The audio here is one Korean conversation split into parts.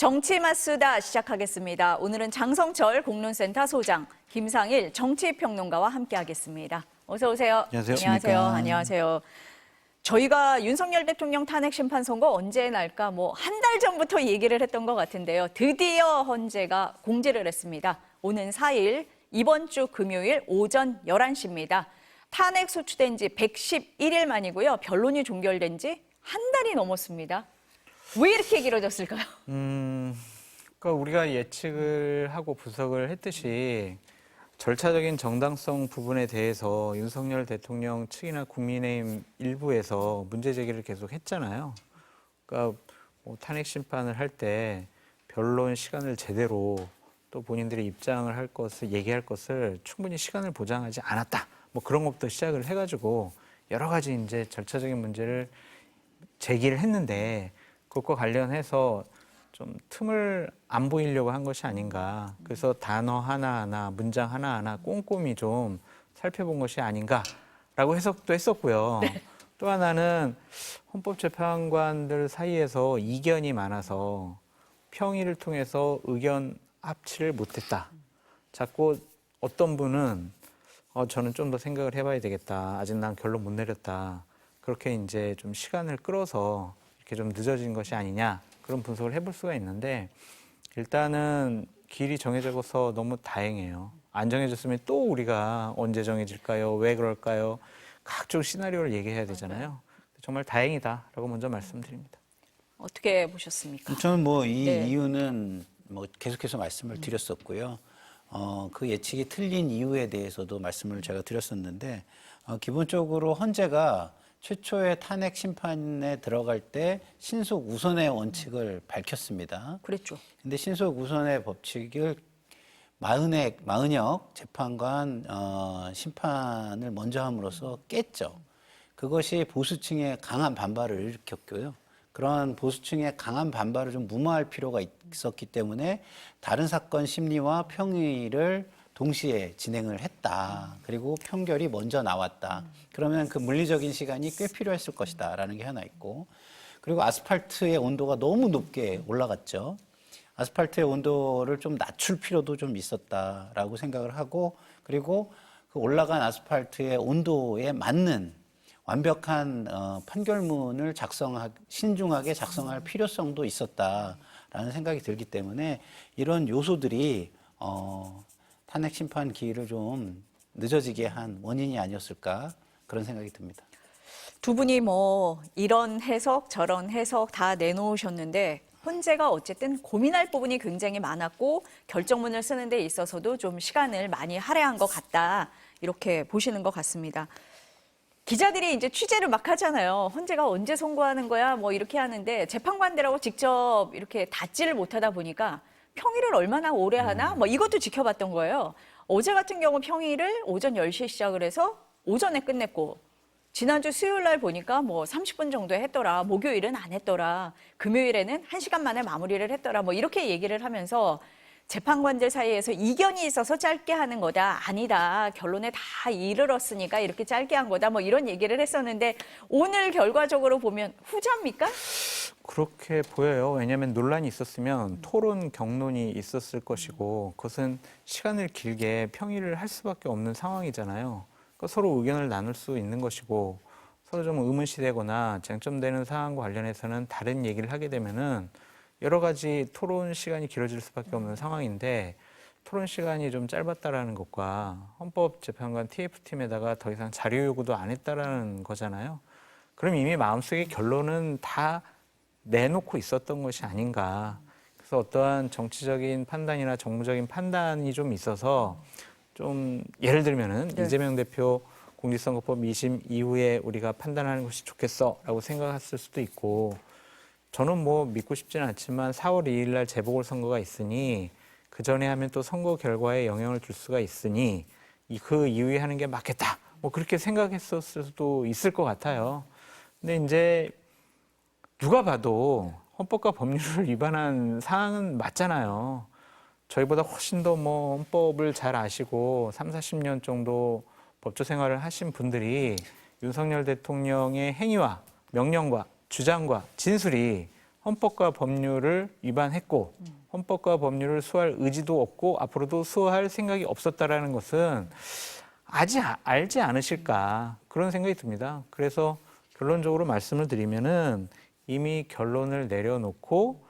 정치맛수다 시작하겠습니다. 오늘은 장성철 공론센터 소장, 김상일 정치평론가와 함께하겠습니다. 어서 오세요. 안녕하세요. 안녕하세요. 저희가 윤석열 대통령 탄핵 심판 선고 언제 날까 한 달 전부터 얘기를 했던 것 같은데요. 드디어 헌재가 공지를 했습니다. 오는 4일, 이번 주 금요일 오전 11시입니다. 탄핵 소추된 지 111일 만이고요. 변론이 종결된 지 한 달이 넘었습니다. 왜 이렇게 길어졌을까요? 그러니까 우리가 예측을 하고 분석을 했듯이 절차적인 정당성 부분에 대해서 윤석열 대통령 측이나 국민의힘 일부에서 문제 제기를 계속 했잖아요. 그러니까 뭐 탄핵 심판을 할 때 변론 시간을 제대로 또 본인들의 입장을 할 것을 얘기할 것을 충분히 시간을 보장하지 않았다. 뭐 그런 것부터 시작을 해가지고 여러 가지 이제 절차적인 문제를 제기를 했는데 그것과 관련해서 좀 틈을 안 보이려고 한 것이 아닌가. 그래서 단어 하나하나, 문장 하나하나 꼼꼼히 좀 살펴본 것이 아닌가라고 해석도 했었고요. 네. 또 하나는 헌법재판관들 사이에서 이견이 많아서 평의를 통해서 의견 합치를 못했다. 자꾸 어떤 분은 저는 좀 더 생각을 해봐야 되겠다. 아직 난 결론 못 내렸다. 그렇게 이제 좀 시간을 끌어서 이렇게 좀 늦어진 것이 아니냐. 그런 분석을 해볼 수가 있는데 일단은 길이 정해져서 너무 다행이에요. 안 정해졌으면 또 우리가 언제 정해질까요? 왜 그럴까요? 각종 시나리오를 얘기해야 되잖아요. 정말 다행이다라고 먼저 말씀드립니다. 어떻게 보셨습니까? 저는 뭐 이 네. 이유는 뭐 계속해서 말씀을 드렸었고요. 그 예측이 틀린 이유에 대해서도 말씀을 제가 드렸었는데 기본적으로 헌재가 최초의 탄핵 심판에 들어갈 때 신속 우선의 원칙을 밝혔습니다. 그랬죠. 근데 신속 우선의 법칙을 40여 재판관 심판을 먼저 함으로써 깼죠. 그것이 보수층의 강한 반발을 일으켰고요. 그런 보수층의 강한 반발을 좀 무마할 필요가 있었기 때문에 다른 사건 심리와 평의를 동시에 진행을 했다. 그리고 판결이 먼저 나왔다. 그러면 그 물리적인 시간이 꽤 필요했을 것이다라는 게 하나 있고, 그리고 아스팔트의 온도가 너무 높게 올라갔죠. 아스팔트의 온도를 좀 낮출 필요도 좀 있었다라고 생각을 하고, 그리고 그 올라간 아스팔트의 온도에 맞는 완벽한 판결문을 신중하게 작성할 필요성도 있었다라는 생각이 들기 때문에 이런 요소들이 탄핵 심판 기일을 좀 늦어지게 한 원인이 아니었을까 그런 생각이 듭니다. 두 분이 이런 해석 저런 해석 다 내놓으셨는데 헌재가 어쨌든 고민할 부분이 굉장히 많았고 결정문을 쓰는 데 있어서도 좀 시간을 많이 할애한 것 같다. 이렇게 보시는 것 같습니다. 기자들이 이제 취재를 막 하잖아요. 헌재가 언제 선고하는 거야? 이렇게 하는데 재판관들하고 직접 이렇게 닿지를 못하다 보니까 평의를 얼마나 오래 하나? 이것도 지켜봤던 거예요. 어제 같은 경우 평의를 오전 10시에 시작을 해서 오전에 끝냈고 지난주 수요일 날 보니까 30분 정도 했더라. 목요일은 안 했더라. 금요일에는 1시간 만에 마무리를 했더라. 이렇게 얘기를 하면서 재판관들 사이에서 이견이 있어서 짧게 하는 거다. 아니다. 결론에 다 이르렀으니까 이렇게 짧게 한 거다. 이런 얘기를 했었는데 오늘 결과적으로 보면 후자입니까? 그렇게 보여요. 왜냐하면 논란이 있었으면 토론 경론이 있었을 것이고 그것은 시간을 길게 평의를 할 수밖에 없는 상황이잖아요. 그러니까 서로 의견을 나눌 수 있는 것이고 서로 좀 의문시되거나 쟁점되는 사항과 관련해서는 다른 얘기를 하게 되면은 여러 가지 토론 시간이 길어질 수밖에 없는 상황인데 토론 시간이 좀 짧았다라는 것과 헌법재판관 TF팀에다가 더 이상 자료 요구도 안 했다라는 거잖아요. 그럼 이미 마음속에 결론은 다 내놓고 있었던 것이 아닌가. 그래서 어떠한 정치적인 판단이나 정무적인 판단이 좀 있어서 좀 예를 들면은 네. 이재명 대표 공직선거법 2심 이후에 우리가 판단하는 것이 좋겠어라고 생각했을 수도 있고 저는 믿고 싶지는 않지만 4월 2일 날 재보궐선거가 있으니 그 전에 하면 또 선거 결과에 영향을 줄 수가 있으니 그 이후에 하는 게 맞겠다. 그렇게 생각했을 수도 있을 것 같아요. 근데 이제 누가 봐도 헌법과 법률을 위반한 사항은 맞잖아요. 저희보다 훨씬 더 헌법을 잘 아시고 30-40년 정도 법조 생활을 하신 분들이 윤석열 대통령의 행위와 명령과 주장과 진술이 헌법과 법률을 위반했고 헌법과 법률을 수호할 의지도 없고 앞으로도 수호할 생각이 없었다라는 것은 아직 알지 않으실까 그런 생각이 듭니다. 그래서 결론적으로 말씀을 드리면은 이미 결론을 내려놓고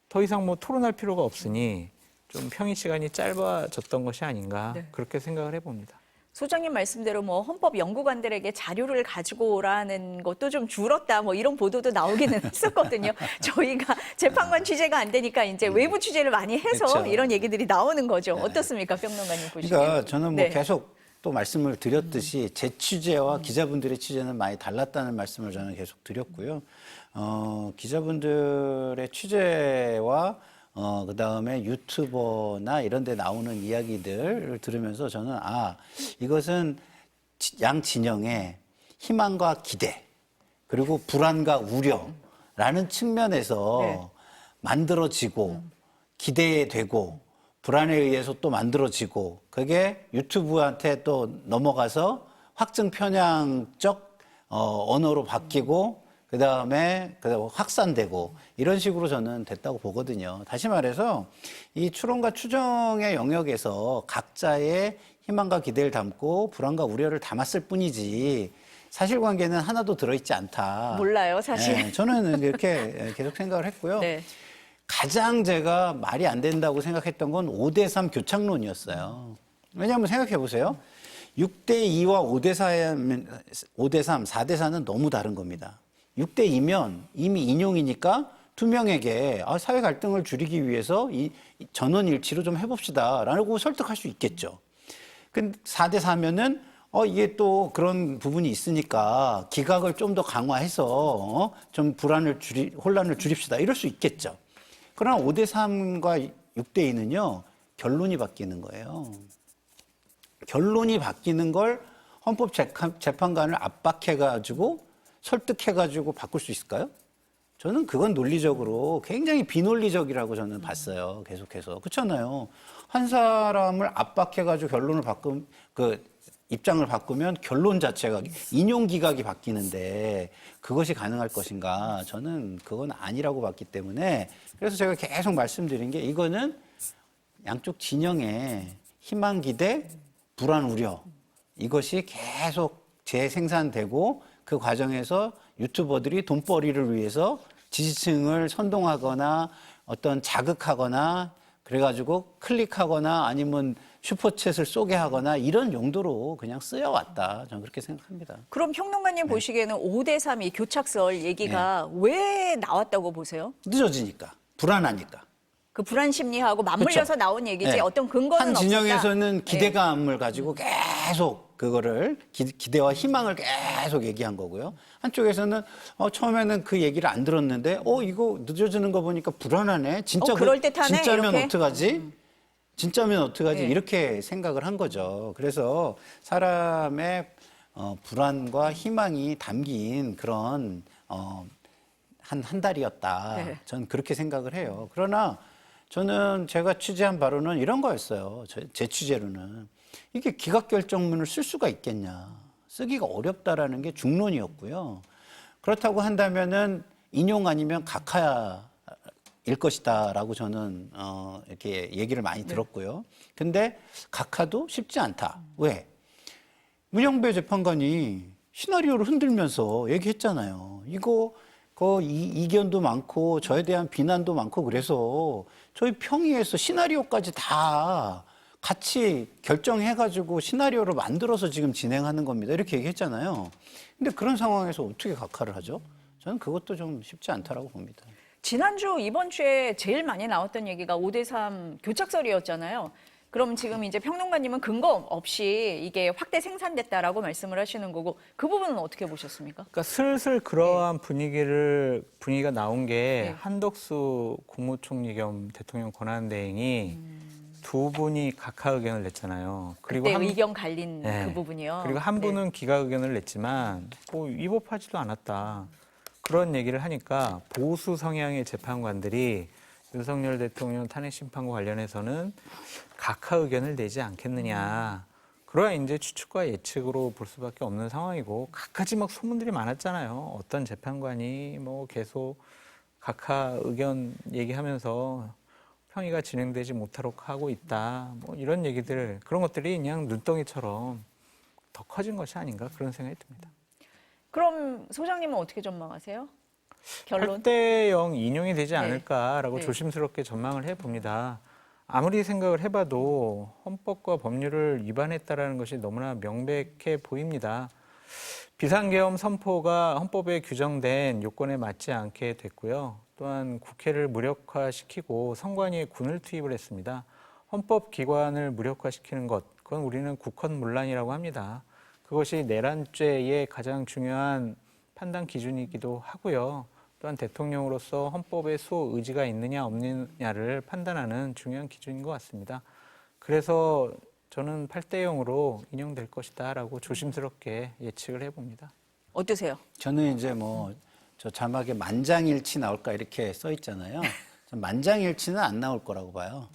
더 이상 뭐 토론할 필요가 없으니 좀 평의 시간이 짧아졌던 것이 아닌가 네. 그렇게 생각을 해봅니다. 소장님 말씀대로 뭐 헌법 연구관들에게 자료를 가지고 오라는 것도 좀 줄었다 뭐 이런 보도도 나오기는 했었거든요. 저희가 재판관 취재가 안 되니까 이제 외부 취재를 많이 해서 그렇죠. 이런 얘기들이 나오는 거죠. 어떻습니까, 평론가님 보시기에? 그러니까 저는 뭐 네. 계속 또 말씀을 드렸듯이 제 취재와 기자분들의 취재는 많이 달랐다는 말씀을 저는 계속 드렸고요. 기자분들의 취재와 그다음에 유튜버나 이런 데 나오는 이야기들을 들으면서 저는 이것은 양 진영의 희망과 기대 그리고 불안과 우려라는 측면에서 네. 만들어지고 기대되고 불안에 의해서 또 만들어지고 그게 유튜브한테 또 넘어가서 확증 편향적 언어로 바뀌고 그다음에 확산되고 이런 식으로 저는 됐다고 보거든요. 다시 말해서 이 추론과 추정의 영역에서 각자의 희망과 기대를 담고 불안과 우려를 담았을 뿐이지 사실관계는 하나도 들어있지 않다. 몰라요, 사실. 네, 저는 이렇게 계속 생각을 했고요. 네. 가장 제가 말이 안 된다고 생각했던 건 5대3 교착론이었어요. 왜냐하면 생각해 보세요. 6대2와 5대3, 4대4는 너무 다른 겁니다. 6대2면 이미 인용이니까 두 명에게 사회 갈등을 줄이기 위해서 이 전원일치로 좀 해봅시다 라고 설득할 수 있겠죠. 근데 4대4면은 이게 또 그런 부분이 있으니까 기각을 좀 더 강화해서 좀 혼란을 줄입시다 이럴 수 있겠죠. 그러나 5대3과 6대2는요, 결론이 바뀌는 거예요. 결론이 바뀌는 걸 헌법재판관을 압박해가지고 설득해가지고 바꿀 수 있을까요? 저는 그건 논리적으로 굉장히 비논리적이라고 저는 봤어요. 계속해서. 그렇잖아요. 한 사람을 압박해가지고 입장을 바꾸면 결론 자체가 인용 기각이 바뀌는데 그것이 가능할 것인가? 저는 그건 아니라고 봤기 때문에 그래서 제가 계속 말씀드린 게 이거는 양쪽 진영의 희망 기대, 불안 우려 이것이 계속 재생산되고 그 과정에서 유튜버들이 돈벌이를 위해서 지지층을 선동하거나 어떤 자극하거나 그래가지고 클릭하거나 아니면 슈퍼챗을 쏘게 하거나 이런 용도로 그냥 쓰여왔다. 저는 그렇게 생각합니다. 그럼 평론가님 보시기에는 5대3 이 교착설 얘기가 왜 나왔다고 보세요? 늦어지니까, 불안하니까. 그 불안 심리하고 맞물려서 그쵸? 나온 얘기지 네. 어떤 근거는 한 없었다. 진영에서는 기대감을 가지고 계속 그거를 기대와 희망을 계속 얘기한 거고요. 한쪽에서는 처음에는 그 얘기를 안 들었는데 이거 늦어지는 거 보니까 불안하네. 그럴듯하네, 진짜면 이렇게? 어떡하지? 진짜면 어떡하지? 네. 이렇게 생각을 한 거죠. 그래서 사람의 불안과 희망이 담긴 그런 한 달이었다. 네. 저는 그렇게 생각을 해요. 그러나 저는 제가 취재한 바로는 이런 거였어요. 제 취재로는. 이게 기각결정문을 쓸 수가 있겠냐. 쓰기가 어렵다라는 게 중론이었고요. 그렇다고 한다면은 인용 아니면 각하일 것이다라고 저는 이렇게 얘기를 많이 들었고요. 근데 각하도 쉽지 않다. 왜? 문영배 재판관이 시나리오를 흔들면서 얘기했잖아요. 이거 이견도 많고 저에 대한 비난도 많고 그래서 저희 평의에서 시나리오까지 다 같이 결정해가지고 시나리오를 만들어서 지금 진행하는 겁니다. 이렇게 얘기했잖아요. 근데 그런 상황에서 어떻게 각하를 하죠? 저는 그것도 좀 쉽지 않다라고 봅니다. 지난주, 이번 주에 제일 많이 나왔던 얘기가 5대3 교착설이었잖아요. 그럼 지금 이제 평론가님은 근거 없이 이게 확대 생산됐다라고 말씀을 하시는 거고 그 부분은 어떻게 보셨습니까? 그러니까 슬슬 그러한 분위기가 나온 게 네. 한덕수 국무총리 겸 대통령 권한대행이 두 분이 각하 의견을 냈잖아요. 그때 의견 갈린 네. 그 부분이요. 그리고 한 네. 분은 기각 의견을 냈지만 위법하지도 않았다. 그런 얘기를 하니까 보수 성향의 재판관들이 윤석열 대통령 탄핵 심판과 관련해서는 각하 의견을 내지 않겠느냐. 그러한 이제 추측과 예측으로 볼 수밖에 없는 상황이고 갖가지 막 소문들이 많았잖아요. 어떤 재판관이 계속 각하 의견 얘기하면서 평의가 진행되지 못하도록 하고 있다. 뭐 이런 얘기들, 그런 것들이 그냥 눈덩이처럼 더 커진 것이 아닌가 그런 생각이 듭니다. 그럼 소장님은 어떻게 전망하세요? 결론? 8대 0 인용이 되지 네. 않을까라고 네. 조심스럽게 전망을 해봅니다. 아무리 생각을 해봐도 헌법과 법률을 위반했다라는 것이 너무나 명백해 보입니다. 비상계엄 선포가 헌법에 규정된 요건에 맞지 않게 됐고요. 또한 국회를 무력화시키고 선관위에 군을 투입을 했습니다. 헌법기관을 무력화시키는 것, 그건 우리는 국헌문란이라고 합니다. 그것이 내란죄의 가장 중요한 판단 기준이기도 하고요. 또한 대통령으로서 헌법에 수호의지가 있느냐 없느냐를 판단하는 중요한 기준인 것 같습니다. 그래서 저는 8대 0으로 인용될 것이다라고 조심스럽게 예측을 해봅니다. 어떠세요? 저는 이제 뭐 저 자막에 만장일치 나올까 이렇게 써 있잖아요. 전 만장일치는 안 나올 거라고 봐요.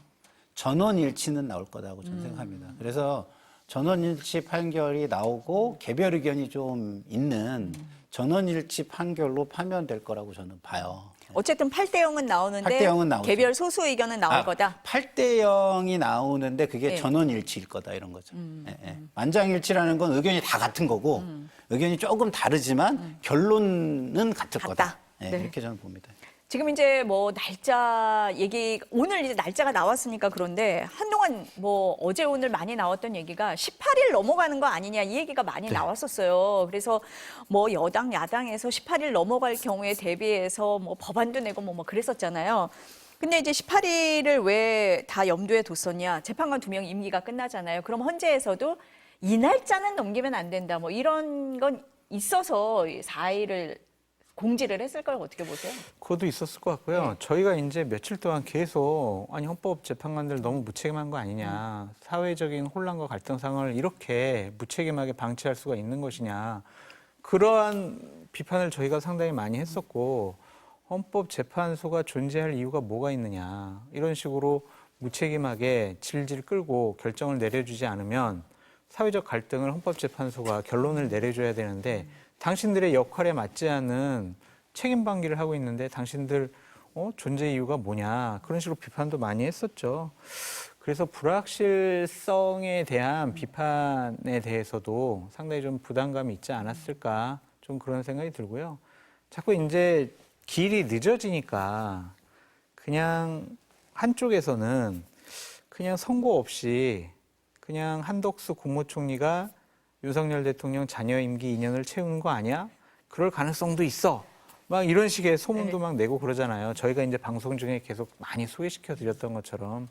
전원일치는 나올 거라고 저는 생각합니다. 그래서 전원일치 판결이 나오고 개별 의견이 좀 있는 전원일치 판결로 파면될 거라고 저는 봐요. 어쨌든 8대 0은 나오는데 8대 0은 나오죠. 개별 소수 의견은 나올 거다. 8대 0이 나오는데 그게 예. 전원일치일 거다 이런 거죠. 예, 예. 만장일치라는 건 의견이 다 같은 거고 의견이 조금 다르지만 결론은 같을 같다. 거다. 예, 네. 이렇게 저는 봅니다. 지금 이제 뭐 날짜 얘기, 오늘 이제 날짜가 나왔으니까 그런데 한동안 뭐 어제 오늘 많이 나왔던 얘기가 18일 넘어가는 거 아니냐 이 얘기가 많이 네. 나왔었어요. 그래서 뭐 여당 야당에서 18일 넘어갈 경우에 대비해서 뭐 법안도 내고 뭐 그랬었잖아요. 근데 이제 18일을 왜 다 염두에 뒀었냐? 재판관 2명 임기가 끝나잖아요. 그럼 헌재에서도 이 날짜는 넘기면 안 된다. 뭐 이런 건 있어서 4일을 공지를 했을 걸 어떻게 보세요? 그것도 있었을 것 같고요. 저희가 이제 며칠 동안 계속 아니 헌법 재판관들 너무 무책임한 거 아니냐, 사회적인 혼란과 갈등 상황을 이렇게 무책임하게 방치할 수가 있는 것이냐, 그러한 비판을 저희가 상당히 많이 했었고, 헌법재판소가 존재할 이유가 뭐가 있느냐, 이런 식으로 무책임하게 질질 끌고 결정을 내려주지 않으면 사회적 갈등을 헌법재판소가 결론을 내려줘야 되는데, 당신들의 역할에 맞지 않는 책임 방기를 하고 있는데 당신들 존재 이유가 뭐냐, 그런 식으로 비판도 많이 했었죠. 그래서 불확실성에 대한 비판에 대해서도 상당히 좀 부담감이 있지 않았을까, 좀 그런 생각이 들고요. 자꾸 이제 길이 늦어지니까 그냥 한쪽에서는 그냥 선고 없이 그냥 한덕수 국무총리가 윤석열 대통령 자녀 임기 2년을 채우는 거 아니야? 그럴 가능성도 있어. 막 이런 식의 소문도 막 내고 그러잖아요. 저희가 이제 방송 중에 계속 많이 소개시켜 드렸던 것처럼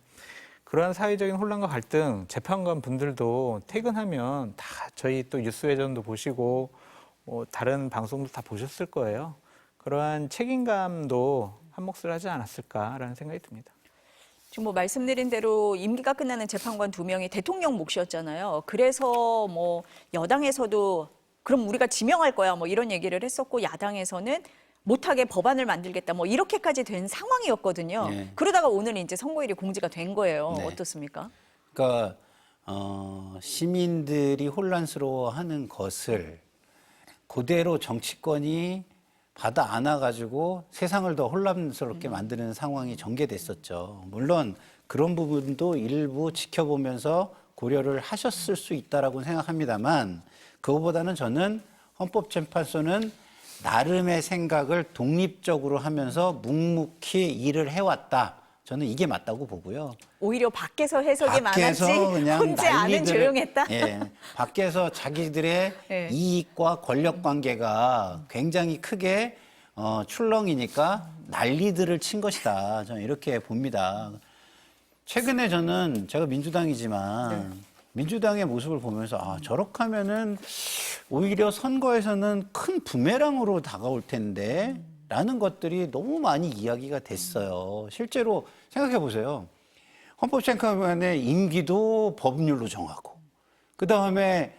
그러한 사회적인 혼란과 갈등, 재판관 분들도 퇴근하면 다 저희 또 뉴스회전도 보시고 다른 방송도 다 보셨을 거예요. 그러한 책임감도 한 몫을 하지 않았을까라는 생각이 듭니다. 지금 뭐 말씀드린 대로 임기가 끝나는 재판관 2명이 대통령 몫이었잖아요. 그래서 뭐 여당에서도 그럼 우리가 지명할 거야 뭐 이런 얘기를 했었고, 야당에서는 못하게 법안을 만들겠다 뭐 이렇게까지 된 상황이었거든요. 네. 그러다가 오늘 이제 선고일이 공지가 된 거예요. 네. 어떻습니까? 그러니까 시민들이 혼란스러워하는 것을 그대로 정치권이 받아 안아가지고 세상을 더 혼란스럽게 만드는 상황이 전개됐었죠. 물론 그런 부분도 일부 지켜보면서 고려를 하셨을 수 있다라고 생각합니다만, 그거보다는 저는 헌법재판소는 나름의 생각을 독립적으로 하면서 묵묵히 일을 해왔다. 저는 이게 맞다고 보고요. 오히려 밖에서 해석이 많았지 혼자 안은 조용했다. 예, 밖에서 자기들의 네. 이익과 권력 관계가 굉장히 크게 출렁이니까 난리들을 친 것이다. 저는 이렇게 봅니다. 최근에 저는 제가 민주당이지만 민주당의 모습을 보면서 저렇게 하면은 오히려 선거에서는 큰 부메랑으로 다가올 텐데 라는 것들이 너무 많이 이야기가 됐어요. 실제로 생각해 보세요. 헌법재판관의 임기도 법률로 정하고, 그다음에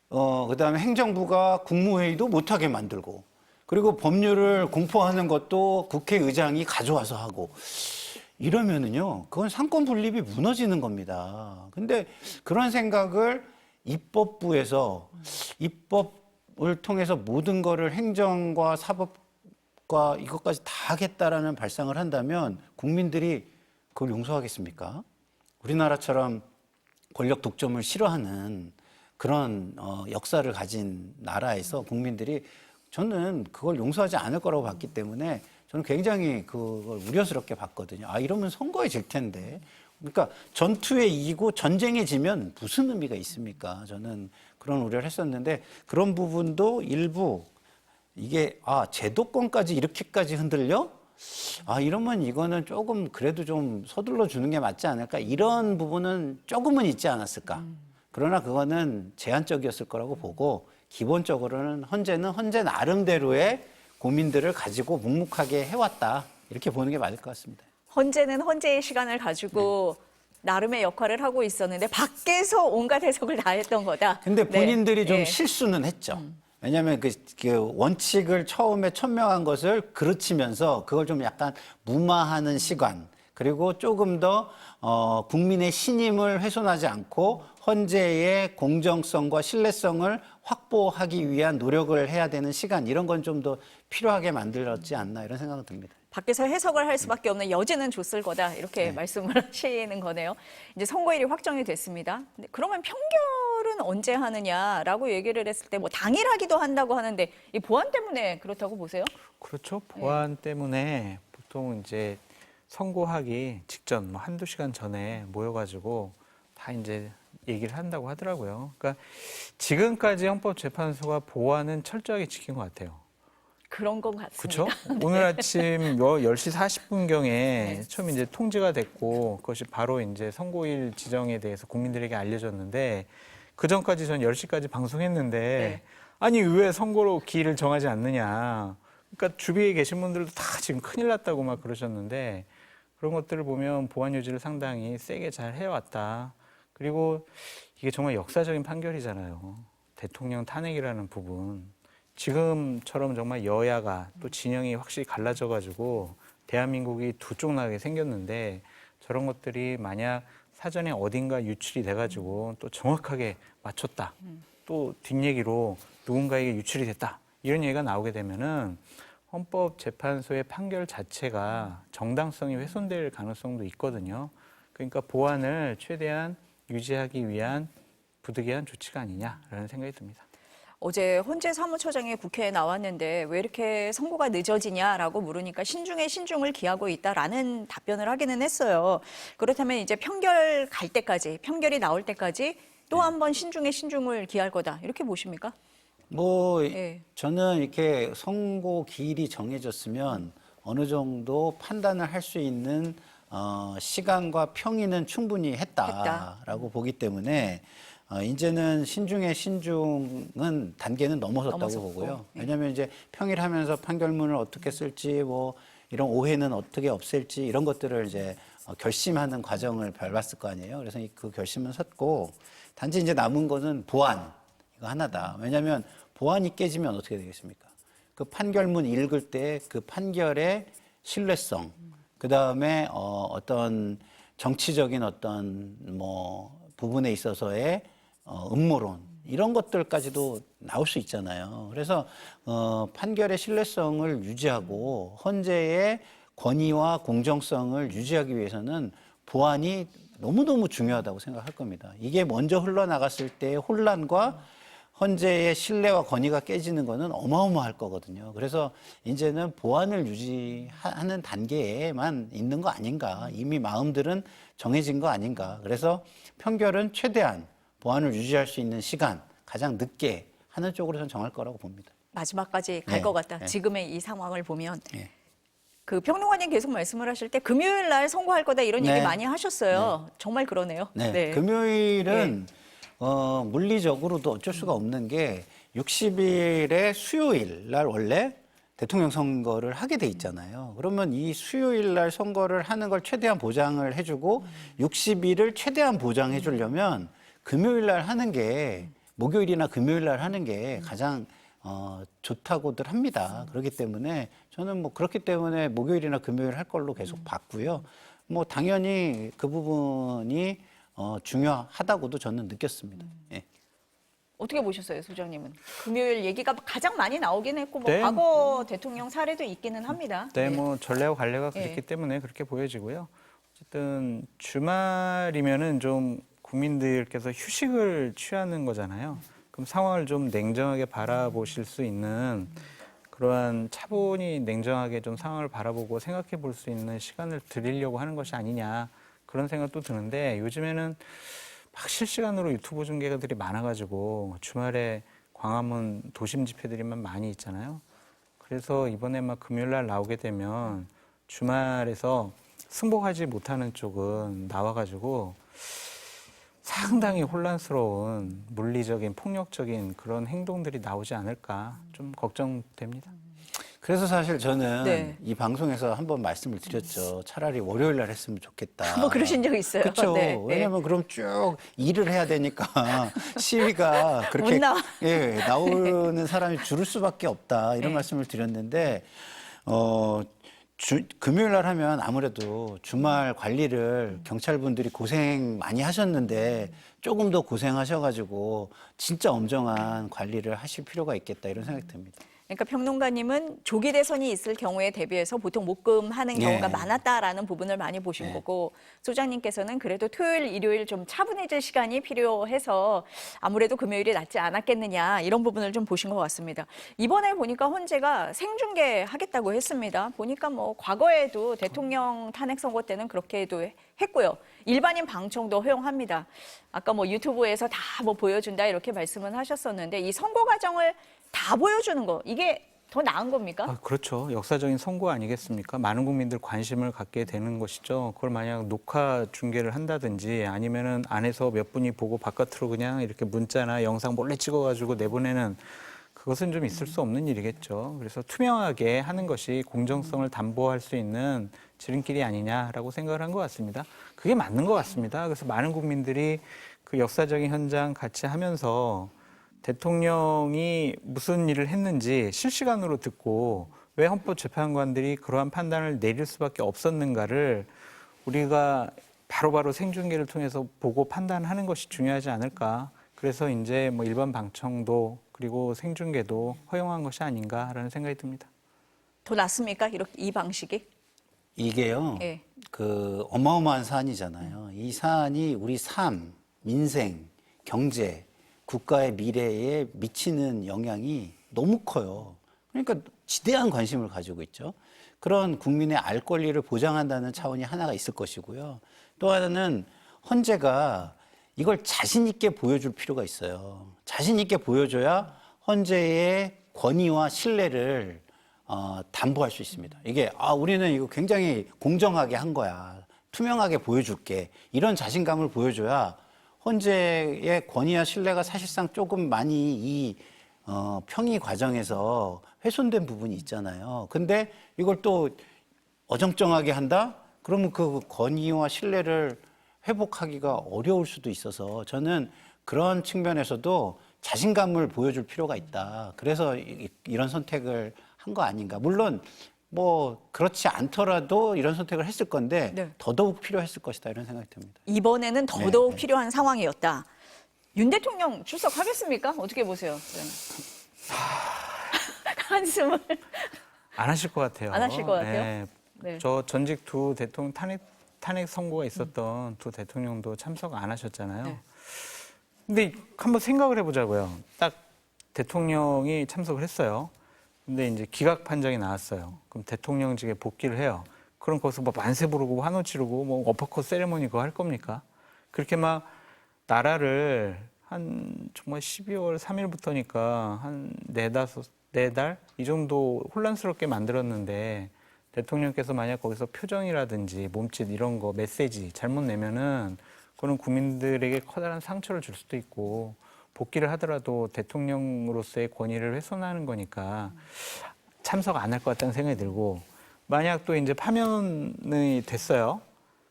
행정부가 국무회의도 못하게 만들고, 그리고 법률을 공포하는 것도 국회의장이 가져와서 하고, 이러면은요, 그건 상권 분립이 무너지는 겁니다. 근데 그런 생각을 입법부에서 입법을 통해서 모든 거를 행정과 사법 과 이것까지 다 하겠다라는 발상을 한다면 국민들이 그걸 용서하겠습니까? 우리나라처럼 권력 독점을 싫어하는 그런 역사를 가진 나라에서 국민들이 저는 그걸 용서하지 않을 거라고 봤기 때문에 저는 굉장히 그걸 우려스럽게 봤거든요. 아, 이러면 선거에 질 텐데. 그러니까 전투에 이기고 전쟁에 지면 무슨 의미가 있습니까? 저는 그런 우려를 했었는데 그런 부분도 일부 이게 제도권까지 이렇게까지 흔들려? 이러면 이거는 조금 그래도 좀 서둘러 주는 게 맞지 않을까? 이런 부분은 조금은 있지 않았을까? 그러나 그거는 제한적이었을 거라고 보고 기본적으로는 헌재는 헌재 나름대로의 고민들을 가지고 묵묵하게 해왔다. 이렇게 보는 게 맞을 것 같습니다. 헌재는 헌재의 시간을 가지고 나름의 역할을 하고 있었는데 밖에서 온갖 해석을 다 했던 거다. 근데 본인들이 좀 예. 실수는 했죠. 왜냐하면 그 원칙을 처음에 천명한 것을 그르치면서 그걸 좀 약간 무마하는 시간, 그리고 조금 더 국민의 신임을 훼손하지 않고 헌재의 공정성과 신뢰성을 확보하기 위한 노력을 해야 되는 시간, 이런 건 좀 더 필요하게 만들었지 않나 이런 생각은 듭니다. 밖에서 해석을 할 수밖에 없는 여지는 줬을 거다 이렇게 말씀을 하시는 거네요. 이제 선거일이 확정이 됐습니다. 근데 그러면 평결은 언제 하느냐라고 얘기를 했을 때 뭐 당일 하기도 한다고 하는데 이 보안 때문에 그렇다고 보세요? 그렇죠. 보안 때문에 보통 이제 선고하기 직전 뭐 한두 시간 전에 모여가지고 다 이제 얘기를 한다고 하더라고요. 그러니까 지금까지 헌법재판소가 보안은 철저하게 지킨 것 같아요. 그런 것 같습니다. 그렇죠? 오늘 아침 10시 40분경에 처음 이제 통지가 됐고 그것이 바로 이제 선고일 지정에 대해서 국민들에게 알려졌는데 그 전까지 전 10시까지 방송했는데 네. 아니 왜 선고로 기일을 정하지 않느냐. 그러니까 주위에 계신 분들도 다 지금 큰일 났다고 막 그러셨는데 그런 것들을 보면 보안 유지를 상당히 세게 잘 해왔다. 그리고 이게 정말 역사적인 판결이잖아요. 대통령 탄핵이라는 부분. 지금처럼 정말 여야가 또 진영이 확실히 갈라져가지고 대한민국이 두 쪽 나게 생겼는데 저런 것들이 만약 사전에 어딘가 유출이 돼가지고 또 정확하게 맞췄다. 또 뒷얘기로 누군가에게 유출이 됐다. 이런 얘기가 나오게 되면은 헌법재판소의 판결 자체가 정당성이 훼손될 가능성도 있거든요. 그러니까 보안을 최대한 유지하기 위한 부득이한 조치가 아니냐라는 생각이 듭니다. 어제 헌재 사무처장이 국회에 나왔는데 왜 이렇게 선고가 늦어지냐라고 물으니까 신중에 신중을 기하고 있다라는 답변을 하기는 했어요. 그렇다면 이제 판결 갈 때까지, 판결이 나올 때까지 또 한 번 신중에 신중을 기할 거다. 이렇게 보십니까? 예. 저는 이렇게 선고 기일이 정해졌으면 어느 정도 판단을 할 수 있는 시간과 평의는 충분히 했다라고 보기 때문에 이제는 신중의 신중은 단계는 넘어섰다고 넘어섰고, 보고요. 예. 왜냐하면 이제 평일하면서 판결문을 어떻게 쓸지 뭐 이런 오해는 어떻게 없앨지 이런 것들을 이제 결심하는 과정을 밟았을 거 아니에요. 그래서 그 결심은 섰고 단지 이제 남은 거는 보안 이거 하나다. 왜냐하면 보안이 깨지면 어떻게 되겠습니까? 그 판결문 읽을 때 그 판결의 신뢰성, 그 다음에 어떤 정치적인 어떤 뭐 부분에 있어서의 음모론 이런 것들까지도 나올 수 있잖아요. 그래서 판결의 신뢰성을 유지하고 헌재의 권위와 공정성을 유지하기 위해서는 보안이 너무너무 중요하다고 생각할 겁니다. 이게 먼저 흘러나갔을 때의 혼란과 헌재의 신뢰와 권위가 깨지는 거는 어마어마할 거거든요. 그래서 이제는 보안을 유지하는 단계에만 있는 거 아닌가. 이미 마음들은 정해진 거 아닌가. 그래서 판결은 최대한 보안을 유지할 수 있는 시간, 가장 늦게 하는 쪽으로 전 정할 거라고 봅니다. 마지막까지 갈 것 같다. 네. 지금의 이 상황을 보면. 네. 그 평론가님 계속 말씀을 하실 때 금요일 날 선고할 거다 이런 네. 얘기 많이 하셨어요. 정말 그러네요. 네. 금요일은 물리적으로도 어쩔 수가 없는 게 60일의 수요일 날 원래 대통령 선거를 하게 돼 있잖아요. 그러면 이 수요일 날 선거를 하는 걸 최대한 보장을 해주고 60일을 최대한 보장해 주려면 금요일 날 하는 게 목요일이나 금요일 날 하는 게 가장 좋다고들 합니다. 그렇기 때문에 저는 뭐 그렇기 때문에 목요일이나 금요일 할 걸로 계속 봤고요. 뭐 당연히 그 부분이 중요하다고도 저는 느꼈습니다. 예. 어떻게 보셨어요, 소장님은? 금요일 얘기가 가장 많이 나오긴 했고 뭐 네. 과거 대통령 사례도 있기는 합니다. 네, 뭐 전례와 관례가 네. 그렇기 때문에 그렇게 보여지고요. 어쨌든 주말이면은 좀 국민들께서 휴식을 취하는 거잖아요. 그럼 상황을 좀 냉정하게 바라보실 수 있는 그러한 차분히 냉정하게 좀 상황을 바라보고 생각해 볼 수 있는 시간을 드리려고 하는 것이 아니냐 그런 생각도 드는데 요즘에는 막 실시간으로 유튜브 중계들이 많아가지고 주말에 광화문 도심 집회들이만 많이 있잖아요. 그래서 이번에 막 금요일 날 나오게 되면 주말에서 승복하지 못하는 쪽은 나와가지고 상당히 혼란스러운 물리적인 폭력적인 그런 행동들이 나오지 않을까 좀 걱정됩니다. 그래서 사실 저는 네. 이 방송에서 한번 말씀을 드렸죠. 차라리 월요일 날 했으면 좋겠다. 뭐 그러신 적 있어요. 그렇죠. 네. 왜냐하면 그럼 쭉 일을 해야 되니까 시위가 그렇게 못 나와. 예, 나오는 사람이 줄을 수밖에 없다 이런 네. 말씀을 드렸는데 금요일 날 하면 아무래도 주말 관리를 경찰분들이 고생 많이 하셨는데 조금 더 고생하셔가지고 진짜 엄정한 관리를 하실 필요가 있겠다 이런 생각이 듭니다. 그러니까 평론가님은 조기 대선이 있을 경우에 대비해서 보통 목금하는 경우가 네. 많았다라는 부분을 많이 보신 네. 거고 소장님께서는 그래도 토요일, 일요일 좀 차분해질 시간이 필요해서 아무래도 금요일이 낫지 않았겠느냐 이런 부분을 좀 보신 것 같습니다. 이번에 보니까 헌재가 생중계 하겠다고 했습니다. 보니까 뭐 과거에도 대통령 탄핵 선거 때는 그렇게도 했고요. 일반인 방청도 허용합니다. 아까 뭐 유튜브에서 다 뭐 보여준다 이렇게 말씀은 하셨었는데 이 선거 과정을 다 보여주는 거 이게 더 나은 겁니까? 아, 그렇죠. 역사적인 선거 아니겠습니까? 많은 국민들 관심을 갖게 되는 것이죠. 그걸 만약 녹화 중계를 한다든지 아니면은 안에서 몇 분이 보고 바깥으로 그냥 이렇게 문자나 영상 몰래 찍어가지고 내보내는 그것은 좀 있을 수 없는 일이겠죠. 그래서 투명하게 하는 것이 공정성을 담보할 수 있는 지름길이 아니냐라고 생각을 한 것 같습니다. 그게 맞는 것 같습니다. 그래서 많은 국민들이 그 역사적인 현장 같이 하면서 대통령이 무슨 일을 했는지 실시간으로 듣고 왜 헌법재판관들이 그러한 판단을 내릴 수밖에 없었는가를 우리가 바로바로 생중계를 통해서 보고 판단하는 것이 중요하지 않을까. 그래서 이제 뭐 일반 방청도 그리고 생중계도 허용한 것이 아닌가라는 생각이 듭니다. 더 낫습니까? 이렇게 이 방식이? 이게요, 예. 그 어마어마한 사안이잖아요. 이 사안이 우리 삶, 민생, 경제, 국가의 미래에 미치는 영향이 너무 커요. 그러니까 지대한 관심을 가지고 있죠. 그런 국민의 알 권리를 보장한다는 차원이 하나가 있을 것이고요. 또 하나는 헌재가 이걸 자신 있게 보여줄 필요가 있어요. 자신 있게 보여줘야 헌재의 권위와 신뢰를 담보할 수 있습니다. 이게 우리는 이거 굉장히 공정하게 한 거야. 투명하게 보여줄게. 이런 자신감을 보여줘야 헌재의 권위와 신뢰가 사실상 조금 많이 이 평의 과정에서 훼손된 부분이 있잖아요. 근데 이걸 또 어정쩡하게 한다? 그러면 그 권위와 신뢰를 회복하기가 어려울 수도 있어서 저는 그런 측면에서도 자신감을 보여줄 필요가 있다. 그래서 이런 선택을 한 거 아닌가. 물론 뭐 그렇지 않더라도 이런 선택을 했을 건데 네. 더더욱 필요했을 것이다 이런 생각이 듭니다. 이번에는 더더욱 네. 필요한 상황이었다. 윤 대통령 출석하겠습니까? 어떻게 보세요? 한숨을. 안 하실 것 같아요. 안 하실 것 같아요? 네. 네. 저 전직 두 대통령 탄핵 선고가 있었던 두 대통령도 참석 안 하셨잖아요. 네. 근데 한번 생각을 해보자고요. 딱 대통령이 참석을 했어요. 근데 이제 기각 판정이 나왔어요. 그럼 대통령직에 복귀를 해요. 그럼 거기서 뭐 만세 부르고 환호 치르고 뭐 어퍼컷 세레모니 그거 할 겁니까? 그렇게 막 나라를 한 정말 12월 3일부터니까 한 4달 이 정도 혼란스럽게 만들었는데 대통령께서 만약 거기서 표정이라든지 몸짓 이런 거 메시지 잘못 내면은 그거는 국민들에게 커다란 상처를 줄 수도 있고 복귀를 하더라도 대통령으로서의 권위를 훼손하는 거니까 참석 안 할 것 같다는 생각이 들고 만약 또 이제 파면이 됐어요.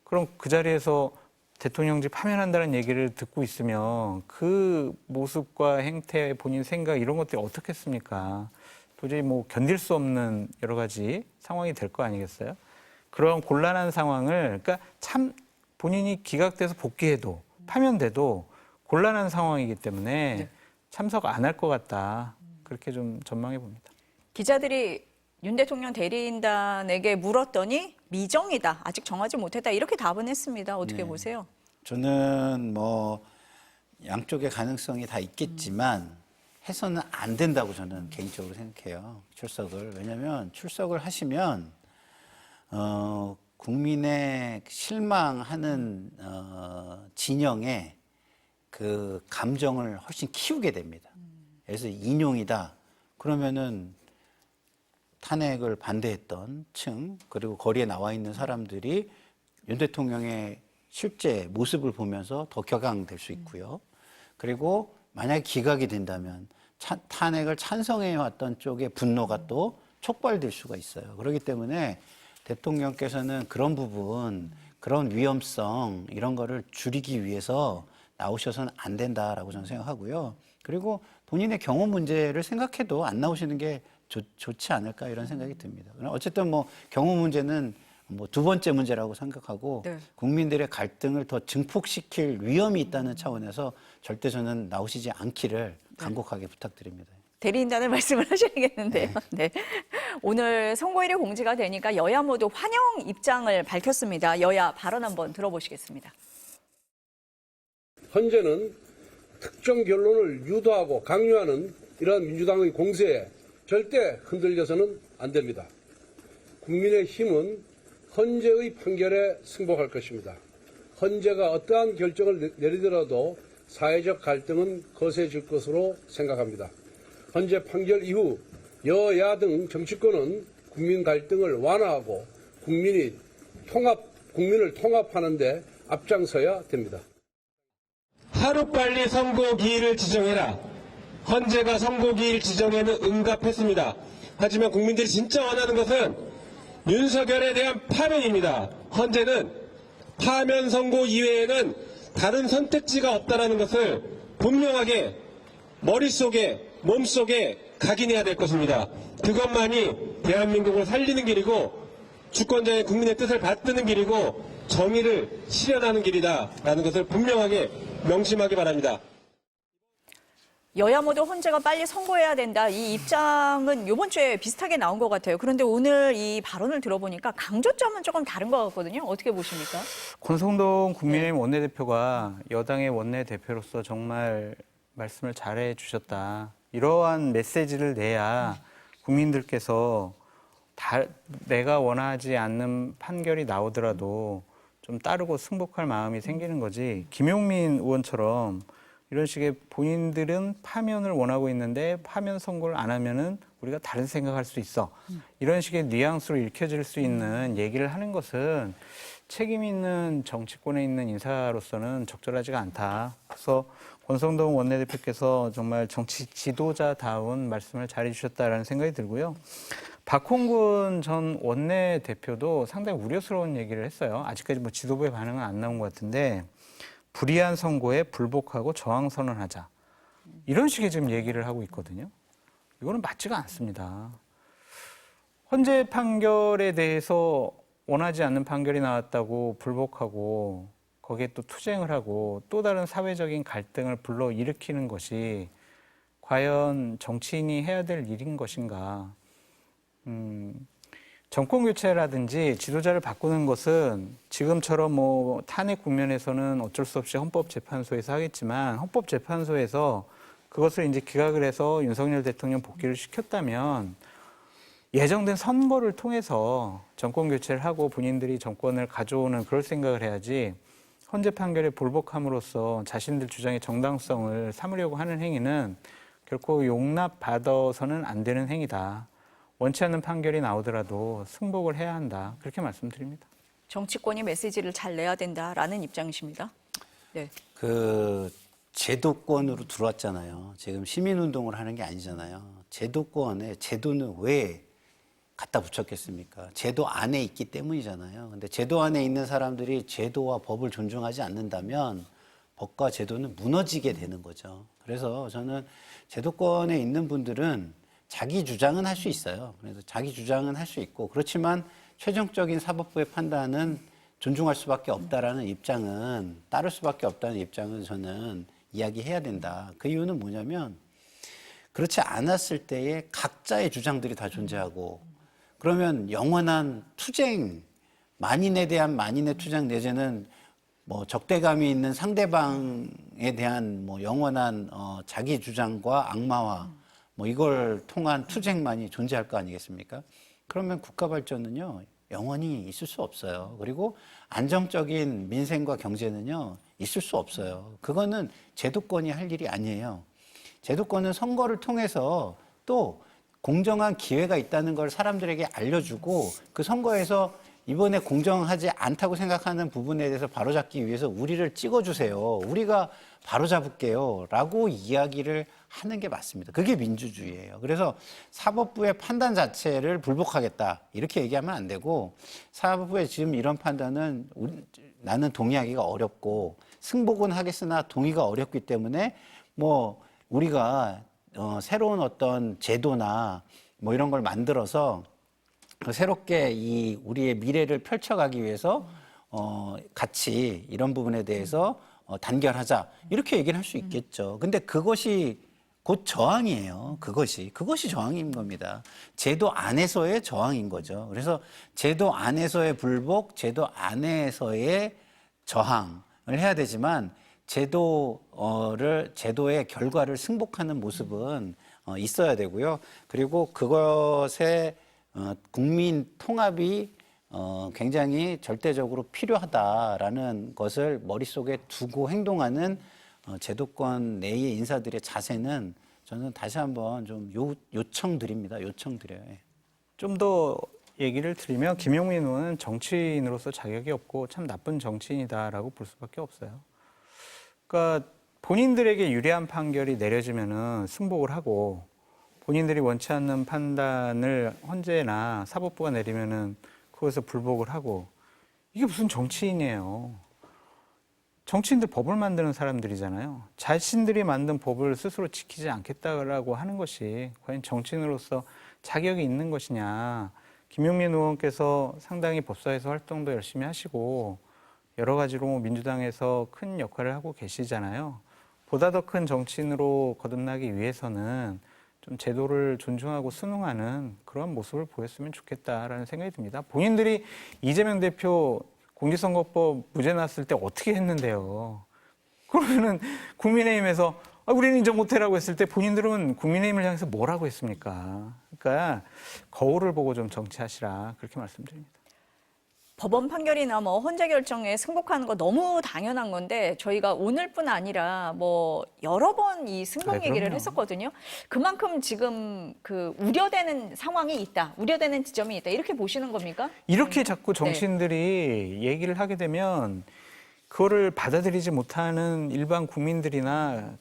그럼 그 자리에서 대통령직 파면한다는 얘기를 듣고 있으면 그 모습과 행태, 본인 생각 이런 것들이 어떻겠습니까? 도저히 뭐 견딜 수 없는 여러 가지 상황이 될 거 아니겠어요? 그런 곤란한 상황을 그러니까 참 본인이 기각돼서 복귀해도 파면돼도 곤란한 상황이기 때문에 참석 안 할 것 같다. 그렇게 좀 전망해 봅니다. 기자들이 윤 대통령 대리인단에게 물었더니 미정이다. 아직 정하지 못했다. 이렇게 답은 했습니다. 어떻게 보세요? 저는 뭐 양쪽의 가능성이 다 있겠지만 해서는 안 된다고 저는 개인적으로 생각해요. 출석을. 왜냐하면 출석을 하시면 국민의 실망하는 진영의 그 감정을 훨씬 키우게 됩니다. 그래서 인용이다. 그러면은 탄핵을 반대했던 층 그리고 거리에 나와 있는 사람들이 윤 대통령의 실제 모습을 보면서 더 격앙될 수 있고요. 그리고 만약에 기각이 된다면 탄핵을 찬성해 왔던 쪽의 분노가 또 촉발될 수가 있어요. 그렇기 때문에 대통령께서는 그런 부분, 그런 위험성 이런 거를 줄이기 위해서 나오셔서는 안 된다라고 저는 생각하고요. 그리고 본인의 경호 문제를 생각해도 안 나오시는 게 좋지 않을까 이런 생각이 듭니다. 어쨌든 뭐 경호 문제는 뭐 두 번째 문제라고 생각하고 네. 국민들의 갈등을 더 증폭시킬 위험이 있다는 차원에서 절대 저는 나오시지 않기를 간곡하게 부탁드립니다. 대리인단을 말씀을 하셔야겠는데요. 네. 오늘 선거일이 공지가 되니까 여야 모두 환영 입장을 밝혔습니다. 여야 발언 한번 들어보시겠습니다. 헌재는 특정 결론을 유도하고 강요하는 이러한 민주당의 공세에 절대 흔들려서는 안 됩니다. 국민의힘은 헌재의 판결에 승복할 것입니다. 헌재가 어떠한 결정을 내리더라도 사회적 갈등은 거세질 것으로 생각합니다. 헌재 판결 이후 여야 등 정치권은 국민 갈등을 완화하고 국민을 통합하는 데 앞장서야 됩니다. 하루빨리 선고기일을 지정해라. 헌재가 선고기일 지정에는 응답했습니다. 하지만 국민들이 진짜 원하는 것은 윤석열에 대한 파면입니다. 헌재는 파면 선고 이외에는 다른 선택지가 없다는 것을 분명하게 머릿속에 몸속에 각인해야 될 것입니다. 그것만이 대한민국을 살리는 길이고 주권자의 국민의 뜻을 받드는 길이고 정의를 실현하는 길이다라는 것을 분명하게 명심하기 바랍니다. 여야 모두 헌재가 빨리 선고해야 된다. 이 입장은 이번 주에 비슷하게 나온 것 같아요. 그런데 오늘 이 발언을 들어보니까 강조점은 조금 다른 것 같거든요. 어떻게 보십니까? 권성동 국민의힘 원내대표가 여당의 원내대표로서 정말 말씀을 잘해 주셨다. 이러한 메시지를 내야 국민들께서 내가 원하지 않는 판결이 나오더라도 좀 따르고 승복할 마음이 생기는 거지. 김용민 의원처럼 이런 식의 본인들은 파면을 원하고 있는데 파면 선고를 안 하면은 우리가 다른 생각할 수 있어. 이런 식의 뉘앙스로 읽혀질 수 있는 얘기를 하는 것은 책임 있는 정치권에 있는 인사로서는 적절하지가 않다. 그래서 권성동 원내대표께서 정말 정치 지도자다운 말씀을 잘해주셨다라는 생각이 들고요. 박홍근 전 원내대표도 상당히 우려스러운 얘기를 했어요. 아직까지 뭐 지도부의 반응은 안 나온 것 같은데 불이한 선고에 불복하고 저항 선언하자. 이런 식의 지금 얘기를 하고 있거든요. 이거는 맞지가 않습니다. 헌재 판결에 대해서 원하지 않는 판결이 나왔다고 불복하고 거기에 또 투쟁을 하고 또 다른 사회적인 갈등을 불러일으키는 것이 과연 정치인이 해야 될 일인 것인가. 정권 교체라든지 지도자를 바꾸는 것은 지금처럼 뭐 탄핵 국면에서는 어쩔 수 없이 헌법재판소에서 하겠지만 헌법재판소에서 그것을 이제 기각을 해서 윤석열 대통령 복귀를 시켰다면 예정된 선거를 통해서 정권 교체를 하고 본인들이 정권을 가져오는 그럴 생각을 해야지 헌재 판결에 불복함으로써 자신들 주장의 정당성을 삼으려고 하는 행위는 결코 용납받아서는 안 되는 행위다. 원치 않는 판결이 나오더라도 승복을 해야 한다. 그렇게 말씀드립니다. 정치권이 메시지를 잘 내야 된다라는 입장이십니다. 네. 그 제도권으로 들어왔잖아요. 지금 시민운동을 하는 게 아니잖아요. 제도권에 제도는 왜 갖다 붙였겠습니까? 제도 안에 있기 때문이잖아요. 근데 제도 안에 있는 사람들이 제도와 법을 존중하지 않는다면 법과 제도는 무너지게 되는 거죠. 그래서 저는 제도권에 있는 분들은 자기 주장은 할 수 있어요. 그래서 자기 주장은 할 수 있고 그렇지만 최종적인 사법부의 판단은 존중할 수밖에 없다라는 입장은 따를 수밖에 없다는 입장은 저는 이야기해야 된다. 그 이유는 뭐냐면 그렇지 않았을 때에 각자의 주장들이 다 존재하고 그러면 영원한 투쟁, 만인에 대한 만인의 투쟁 내지는 뭐 적대감이 있는 상대방에 대한 뭐 영원한 자기 주장과 악마화 뭐 이걸 통한 투쟁만이 존재할 거 아니겠습니까? 그러면 국가 발전은요 영원히 있을 수 없어요. 그리고 안정적인 민생과 경제는요 있을 수 없어요. 그거는 제도권이 할 일이 아니에요. 제도권은 선거를 통해서 또 공정한 기회가 있다는 걸 사람들에게 알려주고 그 선거에서 이번에 공정하지 않다고 생각하는 부분에 대해서 바로잡기 위해서 우리를 찍어주세요. 우리가 바로잡을게요. 라고 이야기를 하는 게 맞습니다. 그게 민주주의예요. 그래서 사법부의 판단 자체를 불복하겠다. 이렇게 얘기하면 안 되고 사법부의 지금 이런 판단은 나는 동의하기가 어렵고 승복은 하겠으나 동의가 어렵기 때문에 뭐 우리가 새로운 어떤 제도나 뭐 이런 걸 만들어서 새롭게 이 우리의 미래를 펼쳐가기 위해서 같이 이런 부분에 대해서 단결하자 이렇게 얘기를 할 수 있겠죠. 근데 그것이 곧 저항이에요. 그것이 저항인 겁니다. 제도 안에서의 저항인 거죠. 그래서 제도 안에서의 불복, 제도 안에서의 저항을 해야 되지만 제도의 결과를 승복하는 모습은 있어야 되고요. 그리고 그것에 국민 통합이 굉장히 절대적으로 필요하다라는 것을 머릿속에 두고 행동하는 제도권 내의 인사들의 자세는 저는 다시 한번 좀 요청드립니다. 요청드려요. 좀 더 얘기를 드리면 김용민 의원은 정치인으로서 자격이 없고 참 나쁜 정치인이다라고 볼 수밖에 없어요. 그러니까 본인들에게 유리한 판결이 내려지면은 승복을 하고 본인들이 원치 않는 판단을 헌재나 사법부가 내리면은 그것에서 불복을 하고 이게 무슨 정치인이에요. 정치인들 법을 만드는 사람들이잖아요. 자신들이 만든 법을 스스로 지키지 않겠다라고 하는 것이 과연 정치인으로서 자격이 있는 것이냐. 김용민 의원께서 상당히 법사에서 활동도 열심히 하시고 여러 가지로 민주당에서 큰 역할을 하고 계시잖아요. 보다 더 큰 정치인으로 거듭나기 위해서는 좀 제도를 존중하고 순응하는 그런 모습을 보였으면 좋겠다라는 생각이 듭니다. 본인들이 이재명 대표 공직선거법 무죄 났을 때 어떻게 했는데요. 그러면은 국민의힘에서 우리는 인정 못해라고 했을 때 본인들은 국민의힘을 향해서 뭐라고 했습니까? 그러니까 거울을 보고 좀 정치하시라 그렇게 말씀드립니다. 법원 판결이나 뭐 헌재 결정에 승복하는 거 너무 당연한 건데 저희가 오늘뿐 아니라 뭐 여러 번 이 승복 얘기를 그럼요. 했었거든요. 그만큼 지금 그 우려되는 상황이 있다, 우려되는 지점이 있다 이렇게 보시는 겁니까? 이렇게 자꾸 정치인들이 얘기를 하게 되면 그거를 받아들이지 못하는 일반 국민들이나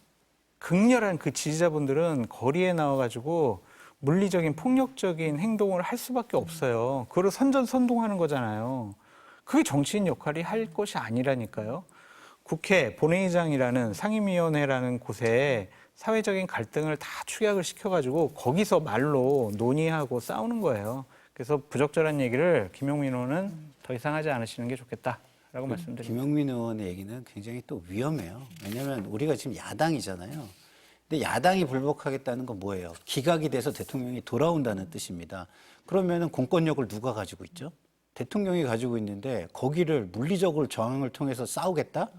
극렬한 그 지지자분들은 거리에 나와가지고 물리적인 폭력적인 행동을 할 수밖에 없어요. 그걸 선전선동하는 거잖아요. 그게 정치인 역할이 할 것이 아니라니까요. 국회 본회의장이라는 상임위원회라는 곳에 사회적인 갈등을 다 축약을 시켜가지고 거기서 말로 논의하고 싸우는 거예요. 그래서 부적절한 얘기를 김용민 의원은 더 이상 하지 않으시는 게 좋겠다라고 말씀드립니다. 김용민 의원의 얘기는 굉장히 또 위험해요. 왜냐하면 우리가 지금 야당이잖아요. 근데 야당이 불복하겠다는 건 뭐예요? 기각이 돼서 대통령이 돌아온다는 뜻입니다. 그러면은 공권력을 누가 가지고 있죠? 대통령이 가지고 있는데 거기를 물리적으로 저항을 통해서 싸우겠다?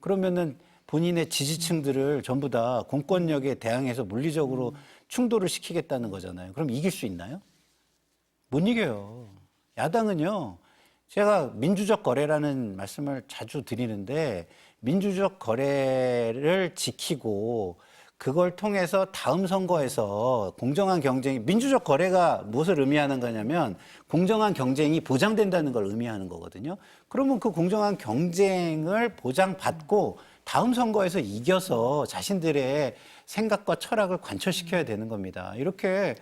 그러면은 본인의 지지층들을 전부 다 공권력에 대항해서 물리적으로 충돌을 시키겠다는 거잖아요. 그럼 이길 수 있나요? 못 이겨요. 야당은요. 제가 민주적 거래라는 말씀을 자주 드리는데 민주적 거래를 지키고 그걸 통해서 다음 선거에서 공정한 경쟁이 민주적 거래가 무엇을 의미하는 거냐면 공정한 경쟁이 보장된다는 걸 의미하는 거거든요. 그러면 그 공정한 경쟁을 보장받고 다음 선거에서 이겨서 자신들의 생각과 철학을 관철시켜야 되는 겁니다. 이렇게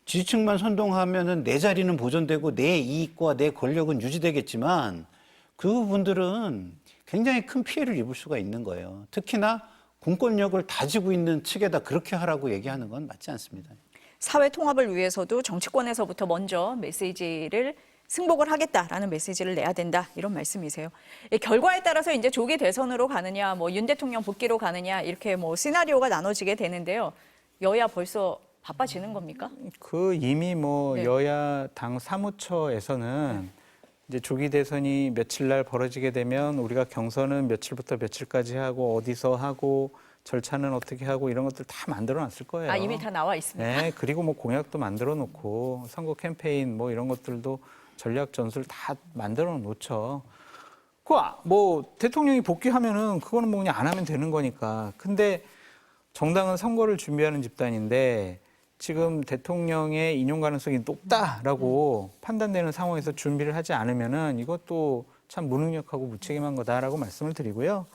지지층만 선동하면은 내 자리는 보존되고 내 이익과 내 권력은 유지되겠지만 그분들은 굉장히 큰 피해를 입을 수가 있는 거예요. 특히나 공권력을 다지고 있는 측에다 그렇게 하라고 얘기하는 건 맞지 않습니다. 사회 통합을 위해서도 정치권에서부터 먼저 메시지를 승복을 하겠다라는 메시지를 내야 된다 이런 말씀이세요. 이 결과에 따라서 이제 조기 대선으로 가느냐, 뭐 윤 대통령 복귀로 가느냐 이렇게 뭐 시나리오가 나눠지게 되는데요. 여야 벌써 바빠지는 겁니까? 그 이미 뭐 네. 여야 당 사무처에서는 이제 조기 대선이 며칠 날 벌어지게 되면 우리가 경선은 며칠부터 며칠까지 하고 어디서 하고 절차는 어떻게 하고 이런 것들 다 만들어 놨을 거예요. 아, 이미 다 나와 있습니다. 네, 그리고 뭐 공약도 만들어 놓고 선거 캠페인 뭐 이런 것들도 전략 전술 다 만들어 놓죠. 뭐 대통령이 복귀하면은 그거는 뭐 그냥 안 하면 되는 거니까. 근데 정당은 선거를 준비하는 집단인데 지금 대통령의 인용 가능성이 높다라고 판단되는 상황에서 준비를 하지 않으면은 이것도 참 무능력하고 무책임한 거다라고 말씀을 드리고요.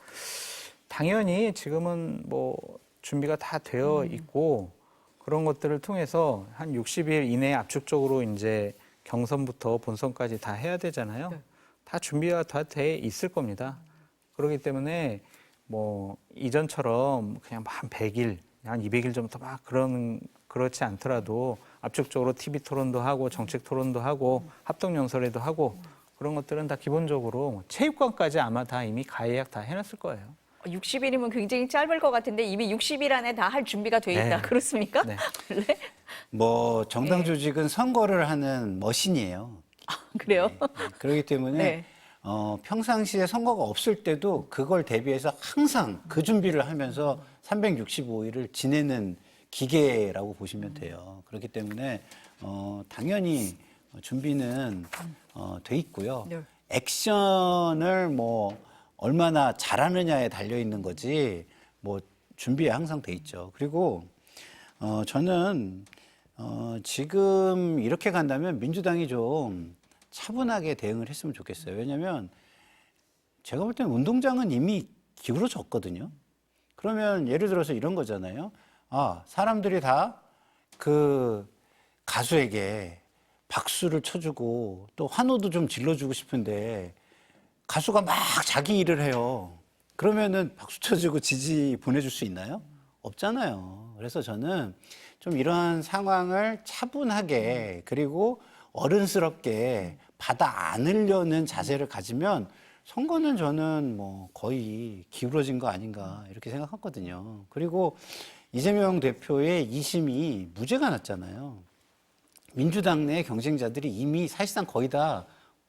당연히 지금은 뭐 준비가 다 되어 있고 그런 것들을 통해서 한 60일 이내에 압축적으로 이제 경선부터 본선까지 다 해야 되잖아요. 네. 다 준비가 다 돼 있을 겁니다. 그렇기 때문에 뭐 이전처럼 그냥 한 100일, 한 200일 전부터 막 그렇지 않더라도 압축적으로 TV 토론도 하고 정책 토론도 하고 합동 연설회도 하고 그런 것들은 다 기본적으로 체육관까지 아마 다 이미 가예약 다 해놨을 거예요. 60일이면 굉장히 짧을 것 같은데 이미 60일 안에 다 할 준비가 돼 있다. 네. 그렇습니까? 네. 원래? 뭐 정당 네. 조직은 선거를 하는 머신이에요. 그래요? 그렇기 때문에 네. 평상시에 선거가 없을 때도 그걸 대비해서 항상 그 준비를 하면서 365일을 지내는 기계라고 보시면 돼요. 그렇기 때문에 당연히 준비는 돼 있고요. 네. 액션을 뭐 얼마나 잘하느냐에 달려 있는 거지 뭐 준비에 항상 돼 있죠. 그리고 저는 지금 이렇게 간다면 민주당이 좀 차분하게 대응을 했으면 좋겠어요. 왜냐하면 제가 볼 때는 운동장은 이미 기울어졌거든요. 그러면 예를 들어서 이런 거잖아요. 아, 사람들이 다 그 가수에게 박수를 쳐주고 또 환호도 좀 질러주고 싶은데 가수가 막 자기 일을 해요. 그러면은 박수 쳐주고 지지 보내줄 수 있나요? 없잖아요. 그래서 저는 좀 이러한 상황을 차분하게 그리고 어른스럽게 받아 안으려는 자세를 가지면 선거는 저는 뭐 거의 기울어진 거 아닌가 이렇게 생각하거든요. 그리고 이재명 대표의 2심이 무죄가 났잖아요. 민주당 내 경쟁자들이 이미 사실상 거의 다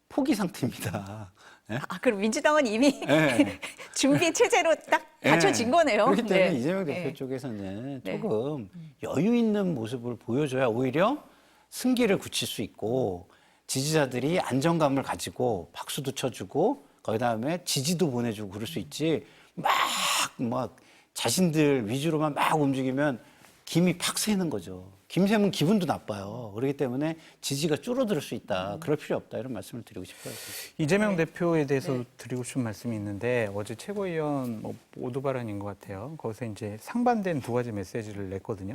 포기 상태입니다. 네? 아, 그럼 민주당은 이미 네. 준비 체제로 딱 갖춰진 거네요. 그렇기 때문에 네. 이재명 대표 네. 쪽에서는 네. 조금 여유 있는 모습을 보여줘야 오히려 승기를 굳힐 수 있고 지지자들이 안정감을 가지고 박수도 쳐주고 그다음에 지지도 보내주고 그럴 수 있지 막 자신들 위주로만 막 움직이면 김이 팍 새는 거죠. 김 새면 기분도 나빠요. 그렇기 때문에 지지가 줄어들 수 있다. 그럴 필요 없다. 이런 말씀을 드리고 싶어요. 이재명 대표에 대해서 드리고 싶은 말씀이 있는데 어제 최고위원 모두 발언인 것 같아요. 거기서 이제 상반된 두 가지 메시지를 냈거든요.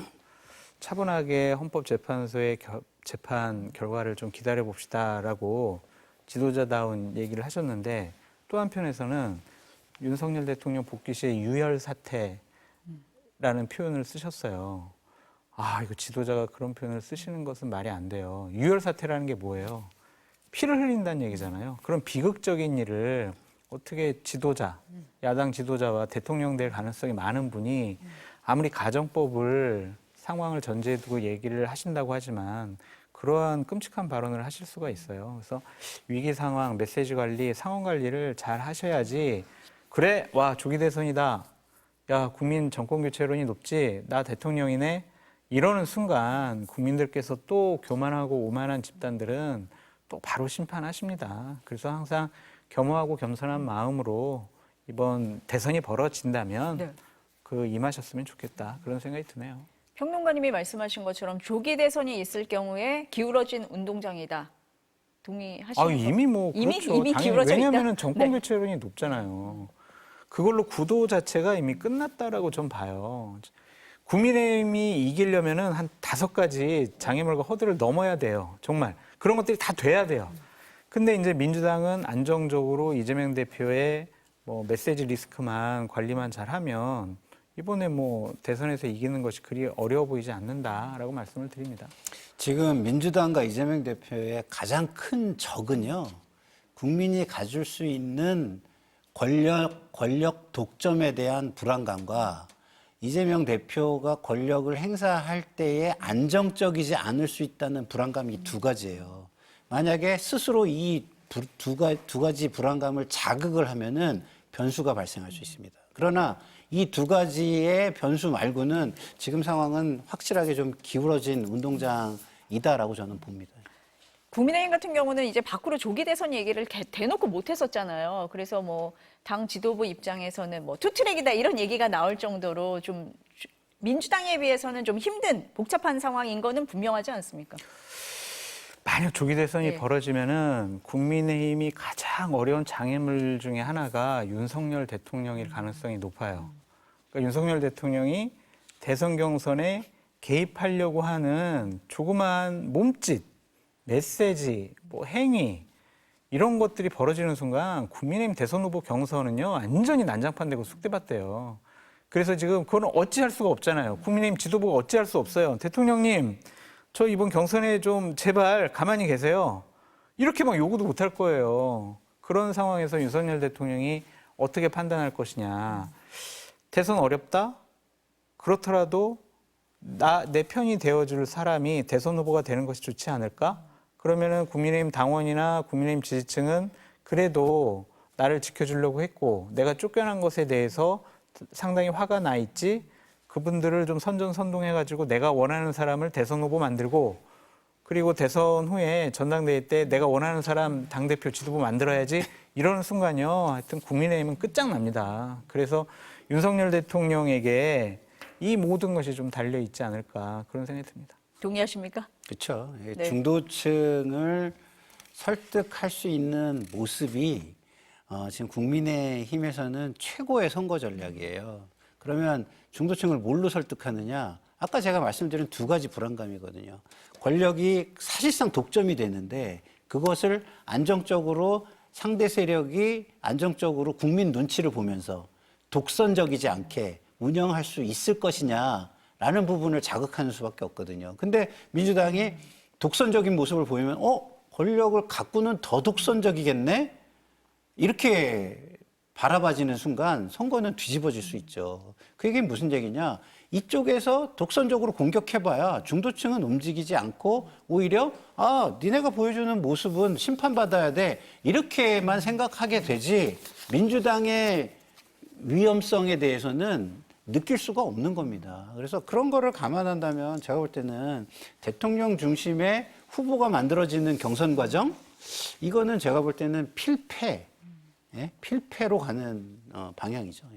차분하게 헌법재판소의 재판 결과를 좀 기다려 봅시다라고 지도자다운 얘기를 하셨는데 또 한편에서는 윤석열 대통령 복귀 시에 유혈 사태라는 표현을 쓰셨어요. 아, 이거 지도자가 그런 표현을 쓰시는 것은 말이 안 돼요. 유혈 사태라는 게 뭐예요? 피를 흘린다는 얘기잖아요. 그런 비극적인 일을 어떻게 지도자, 야당 지도자와 대통령 될 가능성이 많은 분이 아무리 가정법을 상황을 전제에 두고 얘기를 하신다고 하지만 그러한 끔찍한 발언을 하실 수가 있어요. 그래서 위기 상황, 메시지 관리, 상황 관리를 잘 하셔야지 그래, 와, 조기 대선이다. 야, 국민 정권 교체론이 높지. 나 대통령이네. 이러는 순간 국민들께서 또 교만하고 오만한 집단들은 또 바로 심판하십니다. 그래서 항상 겸허하고 겸손한 마음으로 이번 대선이 벌어진다면 네. 그 임하셨으면 좋겠다. 그런 생각이 드네요. 평론가님이 말씀하신 것처럼 조기 대선이 있을 경우에 기울어진 운동장이다. 동의하시는 거? 이미 뭐 이미 그렇죠. 이미 당연히 기울어져 왜냐하면 있다. 정권 네. 교체론이 높잖아요. 그걸로 구도 자체가 이미 끝났다라고 전 봐요. 국민의힘이 이기려면은 한 5가지 장애물과 허들을 넘어야 돼요. 정말 그런 것들이 다 돼야 돼요. 근데 이제 민주당은 안정적으로 이재명 대표의 뭐 메시지 리스크만 관리만 잘하면 이번에 뭐 대선에서 이기는 것이 그리 어려워 보이지 않는다라고 말씀을 드립니다. 지금 민주당과 이재명 대표의 가장 큰 적은요, 국민이 가질 수 있는 권력 독점에 대한 불안감과 이재명 대표가 권력을 행사할 때에 안정적이지 않을 수 있다는 불안감이 두 가지예요. 만약에 스스로 이 두 가지 불안감을 자극을 하면은 변수가 발생할 수 있습니다. 그러나 이 두 가지의 변수 말고는 지금 상황은 확실하게 좀 기울어진 운동장이다라고 저는 봅니다. 국민의힘 같은 경우는 이제 밖으로 조기 대선 얘기를 대놓고 못 했었잖아요. 그래서 뭐 당 지도부 입장에서는 뭐 투트랙이다 이런 얘기가 나올 정도로 좀 민주당에 비해서는 좀 힘든 복잡한 상황인 거는 분명하지 않습니까? 만약 조기 대선이 네. 벌어지면은 국민의힘이 가장 어려운 장애물 중에 하나가 윤석열 대통령일 가능성이 높아요. 그러니까 윤석열 대통령이 대선 경선에 개입하려고 하는 조그만 몸짓, 메시지, 뭐 행위 이런 것들이 벌어지는 순간 국민의힘 대선 후보 경선은요 완전히 난장판되고 쑥대밭돼요. 그래서 지금 그거는 어찌할 수가 없잖아요. 국민의힘 지도부가 어찌할 수 없어요. 대통령님, 저 이번 경선에 좀 제발 가만히 계세요. 이렇게 막 요구도 못할 거예요. 그런 상황에서 윤석열 대통령이 어떻게 판단할 것이냐. 대선 어렵다? 그렇더라도 내 편이 되어줄 사람이 대선 후보가 되는 것이 좋지 않을까? 그러면은 국민의힘 당원이나 국민의힘 지지층은 그래도 나를 지켜주려고 했고 내가 쫓겨난 것에 대해서 상당히 화가 나 있지. 그분들을 좀 선전선동해가지고 내가 원하는 사람을 대선 후보 만들고 그리고 대선 후에 전당대회 때 내가 원하는 사람 당대표 지도부 만들어야지 이러는 순간요. 하여튼 국민의힘은 끝장납니다. 그래서 윤석열 대통령에게 이 모든 것이 좀 달려있지 않을까 그런 생각이 듭니다. 동의하십니까? 그렇죠. 네. 중도층을 설득할 수 있는 모습이 지금 국민의힘에서는 최고의 선거 전략이에요. 그러면 중도층을 뭘로 설득하느냐? 아까 제가 말씀드린 두 가지 불안감이거든요. 권력이 사실상 독점이 되는데 그것을 안정적으로 상대 세력이 안정적으로 국민 눈치를 보면서 독선적이지 않게 운영할 수 있을 것이냐라는 부분을 자극하는 수밖에 없거든요. 근데 민주당이 독선적인 모습을 보이면 권력을 갖고는 더 독선적이겠네? 이렇게 바라봐지는 순간 선거는 뒤집어질 수 있죠. 그게 무슨 얘기냐? 이쪽에서 독선적으로 공격해봐야 중도층은 움직이지 않고 오히려 니네가 보여주는 모습은 심판받아야 돼. 이렇게만 생각하게 되지 민주당의 위험성에 대해서는 느낄 수가 없는 겁니다. 그래서 그런 거를 감안한다면 제가 볼 때는 대통령 중심의 후보가 만들어지는 경선 과정 이거는 제가 볼 때는 필패로 가는 방향이죠.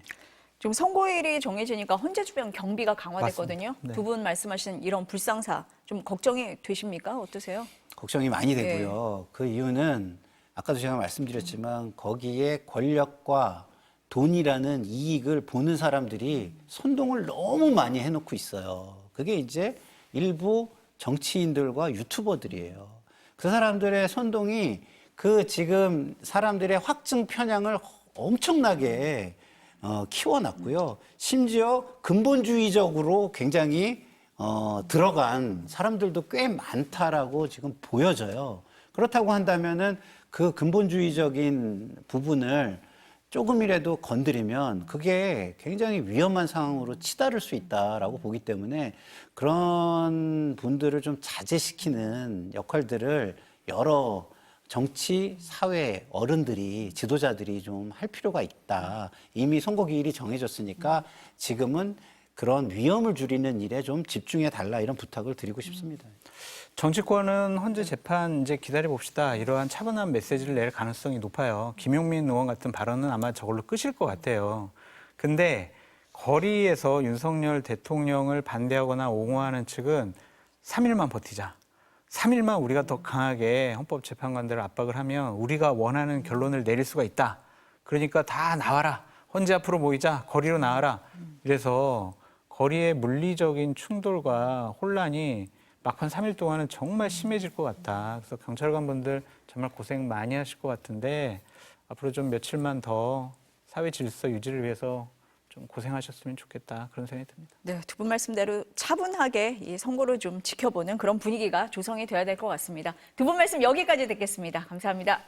지금 선거일이 정해지니까 헌재 주변 경비가 강화됐거든요. 네. 두 분 말씀하신 이런 불상사 좀 걱정이 되십니까? 어떠세요? 걱정이 많이 되고요. 그 이유는 아까도 제가 말씀드렸지만 거기에 권력과 돈이라는 이익을 보는 사람들이 선동을 너무 많이 해놓고 있어요. 그게 이제 일부 정치인들과 유튜버들이에요. 그 사람들의 선동이 그 지금 사람들의 확증 편향을 엄청나게 키워놨고요. 심지어 근본주의적으로 굉장히 들어간 사람들도 꽤 많다라고 지금 보여져요. 그렇다고 한다면은 그 근본주의적인 부분을 조금이라도 건드리면 그게 굉장히 위험한 상황으로 치달을 수 있다라고 보기 때문에 그런 분들을 좀 자제시키는 역할들을 여러 정치, 사회, 어른들이, 지도자들이 좀 할 필요가 있다. 이미 선거 기일이 정해졌으니까 지금은 그런 위험을 줄이는 일에 좀 집중해 달라 이런 부탁을 드리고 싶습니다. 정치권은 헌재 재판 이제 기다려 봅시다. 이러한 차분한 메시지를 낼 가능성이 높아요. 김용민 의원 같은 발언은 아마 저걸로 끝일 것 같아요. 근데 거리에서 윤석열 대통령을 반대하거나 옹호하는 측은 3일만 버티자. 3일만 우리가 더 강하게 헌법재판관들을 압박을 하면 우리가 원하는 결론을 내릴 수가 있다. 그러니까 다 나와라. 헌재 앞으로 모이자. 거리로 나와라. 이래서 거리의 물리적인 충돌과 혼란이 막판 3일 동안은 정말 심해질 것 같다. 그래서 경찰관분들 정말 고생 많이 하실 것 같은데 앞으로 좀 며칠만 더 사회 질서 유지를 위해서 좀 고생하셨으면 좋겠다 그런 생각이 듭니다. 네, 두 분 말씀대로 차분하게 이 선거를 좀 지켜보는 그런 분위기가 조성이 돼야 될 것 같습니다. 두 분 말씀 여기까지 듣겠습니다. 감사합니다.